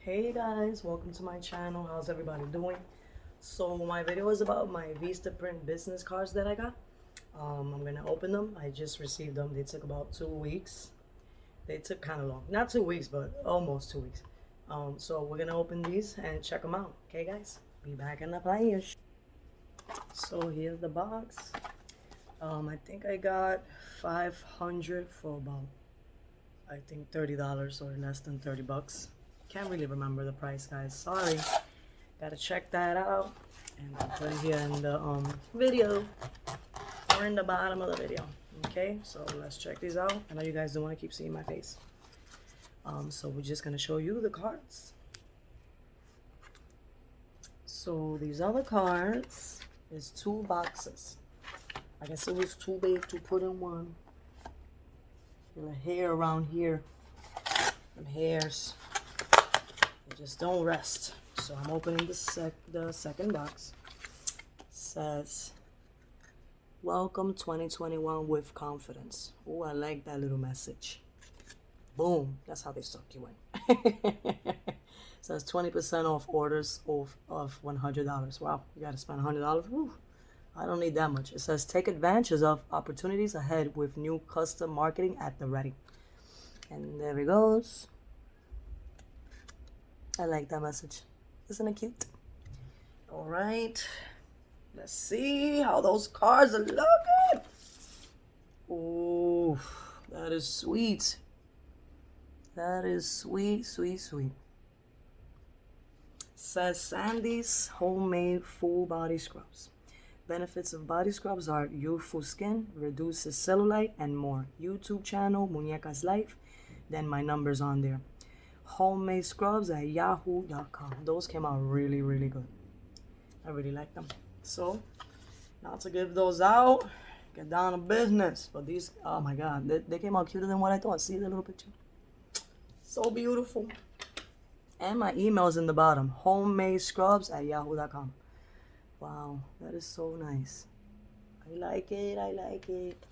Hey guys, welcome to my channel. How's everybody doing? So my video is about my Vistaprint business cards that I got. I'm gonna open them. I just received them. They took about 2 weeks. They took kind of long, not 2 weeks, but almost 2 weeks. So we're gonna open these and check them out. Okay guys, be back in the flash. So here's the box. I think I got 500 for about, I think $30 or less than 30 bucks. Can't really remember the price, guys. Sorry. Gotta check that out. And I'll put it here in the video or in the bottom of the video. Okay, so let's check these out. I know you guys don't want to keep seeing my face. So we're just gonna show you the cards. So these other cards is 2 boxes. I guess it was too big to put in one. Feel a hair around here. Them hairs. They just don't rest. So I'm opening the second box. It says, welcome 2021 with confidence. Oh, I like that little message. Boom. That's how they suck you in. Says 20% off orders of $100. Wow, you gotta spend $100. Woo. I don't need that much. It says take advantage of opportunities ahead with new custom marketing at the ready. And there it goes. I like that message. Isn't it cute? All right. Let's see how those cards are looking. Oh, that is sweet. That is sweet, sweet, sweet. Says Sandy's homemade full body scrubs. Benefits of body scrubs are youthful skin, reduces cellulite, and more. YouTube channel, Muñecas Life. Then my number's on there. Homemade scrubs at yahoo.com. Those came out really, really good. I really like them. So, now to give those out, get down to business. But these, oh my God, they came out cuter than what I thought. See the little picture? So beautiful. And my email's in the bottom. Homemade scrubs at yahoo.com. Wow, that is so nice. I like it, I like it.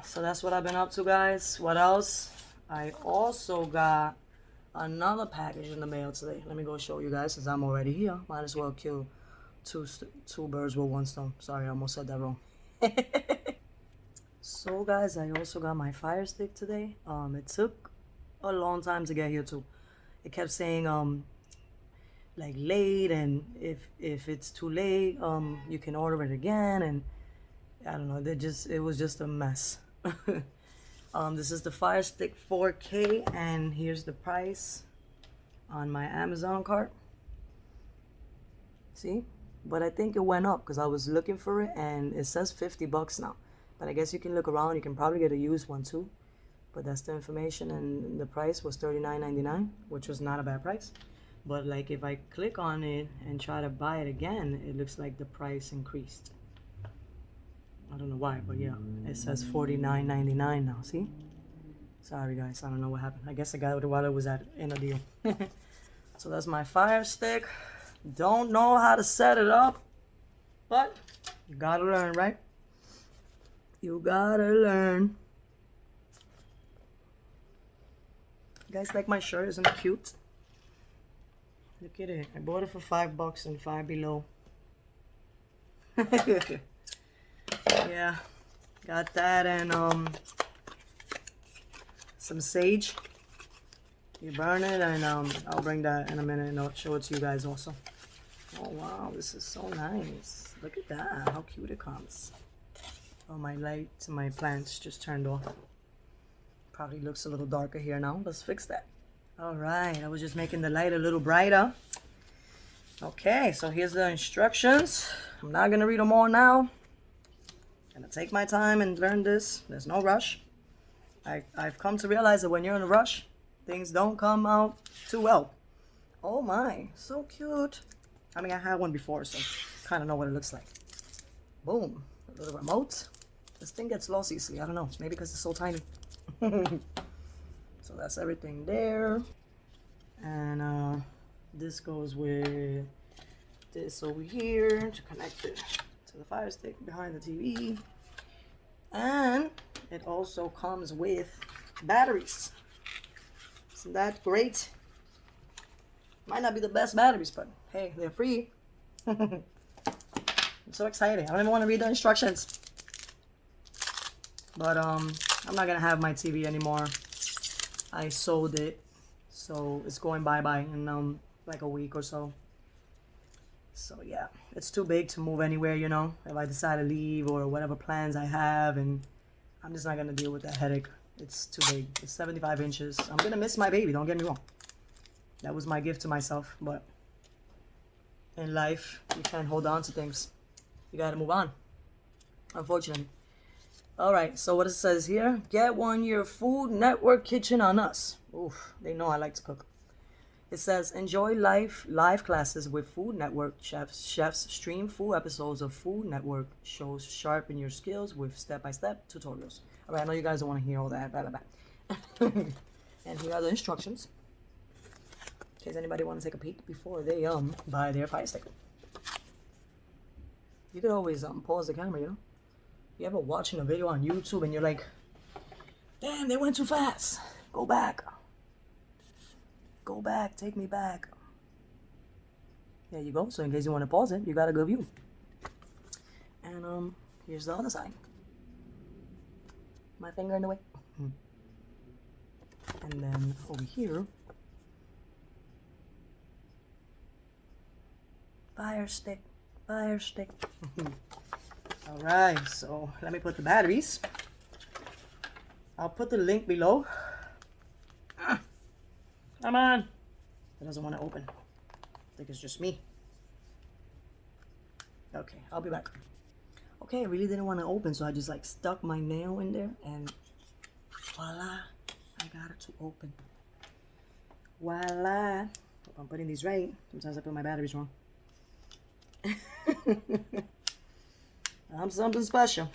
So that's what I've been up to, guys. What else? I also got another package in the mail today. Let me go show you guys since I'm already here. Might as well kill two birds with one stone. Sorry, I almost said that wrong. So guys, I also got my Fire Stick today. It took a long time to get here too. It kept saying like late, and if it's too late, you can order it again, and I don't know, it was just a mess. This is the Fire Stick 4K, and here's the price on my Amazon cart. See? But I think it went up because I was looking for it, and it says 50 bucks now. But I guess you can look around. You can probably get a used one too. But that's the information, and the price was $39.99, which was not a bad price. But like if I click on it and try to buy it again, it looks like the price increased. I don't know why, but yeah, it says $49.99 now. See? Sorry guys, I don't know what happened. I guess I got it while it was in a deal. So that's my Fire Stick. Don't know how to set it up, but you gotta learn, right? You gotta learn. You guys like my shirt? Isn't it cute? Look at it. I bought it for $5 and Five Below. Yeah, got that, and some sage. You burn it, and I'll bring that in a minute and I'll show it to you guys also. Oh wow, this is so nice. Look at that, how cute it comes. Oh, my lights and my plants just turned off. Probably looks a little darker here now. Let's fix that. All right, I was just making the light a little brighter. Okay, so here's the instructions. I'm not gonna read them all now. I'm gonna take my time and learn this. There's no rush. I've come to realize that when you're in a rush, things don't come out too well. Oh my, so cute. I mean, I had one before, so kind of know what it looks like. Boom, a little remote. This thing gets lost easily, I don't know. Maybe because it's so tiny. So that's everything there. And this goes with this over here to connect it to the Fire Stick behind the TV. And it also comes with batteries. Isn't that great? Might not be the best batteries, but hey, they're free. I'm so excited. I don't even want to read the instructions. But I'm not gonna have my TV anymore. I sold it, so it's going bye-bye in like a week or so. So yeah, it's too big to move anywhere, you know, if I decide to leave or whatever plans I have, and I'm just not gonna deal with that headache. It's too big. It's 75 inches. I'm gonna miss my baby, don't get me wrong. That was my gift to myself, but in life, you can't hold on to things. You gotta move on, unfortunately. All right, so what it says here, get 1 year Food Network kitchen on us. Oof, they know I like to cook. It says, enjoy live classes with Food Network chefs. Chefs stream full episodes of Food Network shows, sharpen your skills with step-by-step tutorials. All right, I know you guys don't want to hear all that, blah, blah, blah. And here are the instructions, in case anybody want to take a peek before they buy their Fire Stick. You could always pause the camera, you know. You ever watching a video on YouTube and you're like, damn, they went too fast. Go back. Go back, take me back. There you go. So in case you want to pause it, you got a good view. And here's the other side. My finger in the way. And then over here, Fire Stick, Fire Stick. All right, so let me put the batteries. I'll put the link below. Come on. It doesn't want to open. I think it's just me. Okay, I'll be back. Okay, I really didn't want to open, so I just like stuck my nail in there and voila, I got it to open. Voila. Hope I'm putting these right. Sometimes I put my batteries wrong. I'm something special.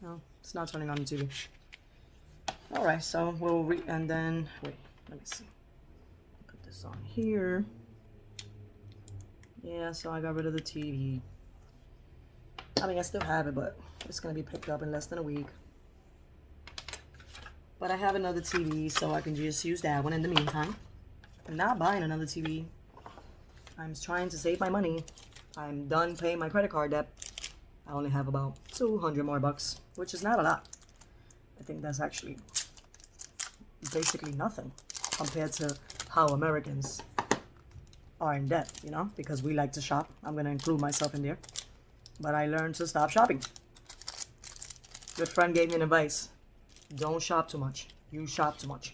No, it's not turning on the TV. Alright, so we'll and then, wait, let me see. Put this on here. Yeah, so I got rid of the TV. I mean, I still have it, but it's going to be picked up in less than a week. But I have another TV, so I can just use that one in the meantime. I'm not buying another TV. I'm trying to save my money. I'm done paying my credit card debt. I only have about 200 more bucks, which is not a lot. I think that's actually basically nothing compared to how Americans are in debt, you know, because we like to shop. I'm going to include myself in there. But I learned to stop shopping. Good friend gave me an advice. Don't shop too much. You shop too much.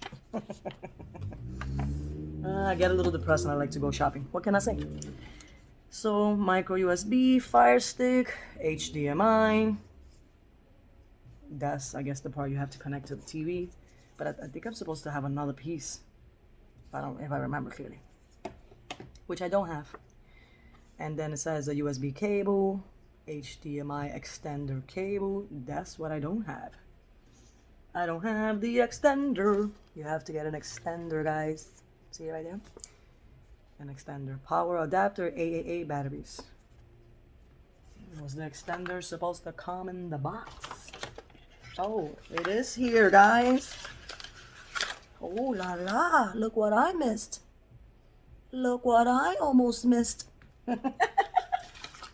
I get a little depressed and I like to go shopping. What can I say? So, micro USB, Fire Stick, HDMI. That's, I guess, the part you have to connect to the TV. But I think I'm supposed to have another piece. If I remember clearly. Which I don't have. And then it says a USB cable, HDMI extender cable. That's what I don't have. I don't have the extender. You have to get an extender, guys. See it right there? An extender. Power adapter, AAA batteries. Was the extender supposed to come in the box? Oh, it is here, guys. Oh la la, look what I missed. Look what I almost missed.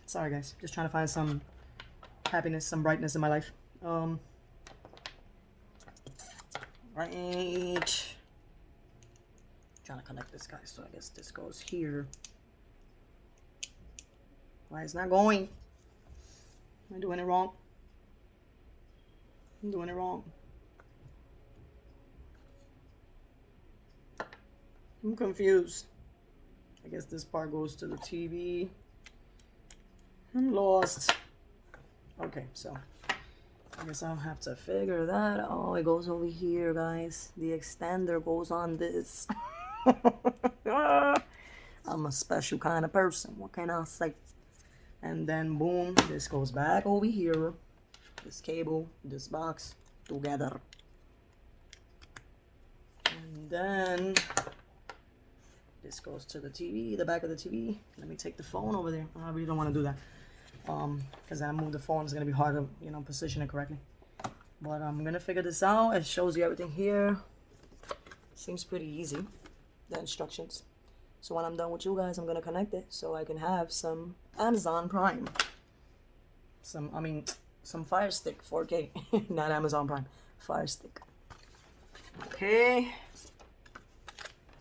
Sorry, guys. Just trying to find some happiness, some brightness in my life. Right. Trying to connect this, guys. So I guess this goes here. Why it's not going? Am I doing it wrong? I'm doing it wrong. I'm confused. I guess this part goes to the TV. I'm lost. Okay, so I guess I'll have to figure that. Oh, it goes over here, guys. The extender goes on this. I'm a special kind of person. What can I say? And then boom, this goes back over here. This cable, this box together. And then this goes to the TV, the back of the TV. Let me take the phone over there. I really don't want to do that. Because I move the phone, it's going to be hard to, you know, position it correctly. But I'm gonna figure this out. It shows you everything here. Seems pretty easy, the instructions. So when I'm done with you guys, I'm gonna connect it so I can have some Amazon Prime. Some Fire Stick 4K, not Amazon Prime, Fire Stick. Okay.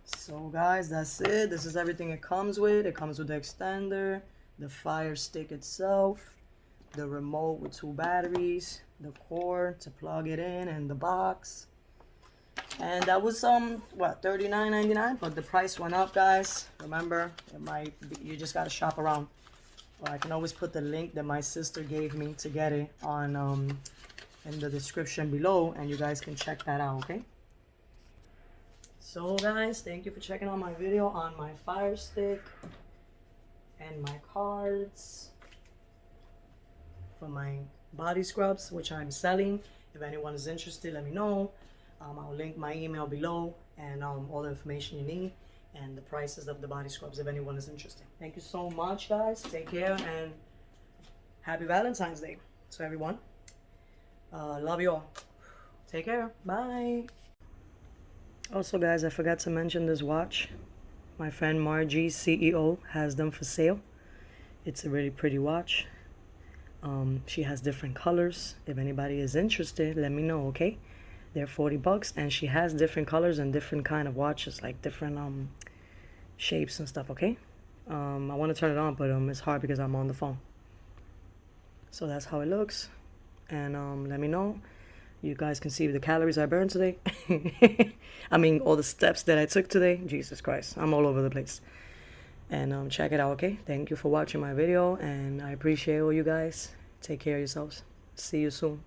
So guys, that's it. This is everything it comes with. It comes with the extender, the Fire Stick itself, the remote with 2 batteries, the cord to plug it in, and the box. And that was what, $39.99, but the price went up, guys. Remember, it might be, you just gotta shop around. Well, I can always put the link that my sister gave me to get it on in the description below, and you guys can check that out, okay? So guys, thank you for checking out my video on my Fire Stick and my cards for my body scrubs, which I'm selling. If anyone is interested, let me know. I'll link my email below and all the information you need and the prices of the body scrubs if anyone is interested. Thank you so much, guys. Take care and happy Valentine's Day to everyone. Love you all. Take care. Bye. Also, guys, I forgot to mention this watch. My friend Margie, CEO, has them for sale. It's a really pretty watch. She has different colors. If anybody is interested, let me know, okay? They're $40, and she has different colors and different kind of watches, like different shapes and stuff, okay? I want to turn it on, but it's hard because I'm on the phone. So that's how it looks. And let me know. You guys can see the calories I burned today. I mean, all the steps that I took today. Jesus Christ, I'm all over the place. And check it out, okay? Thank you for watching my video, and I appreciate all you guys. Take care of yourselves. See you soon.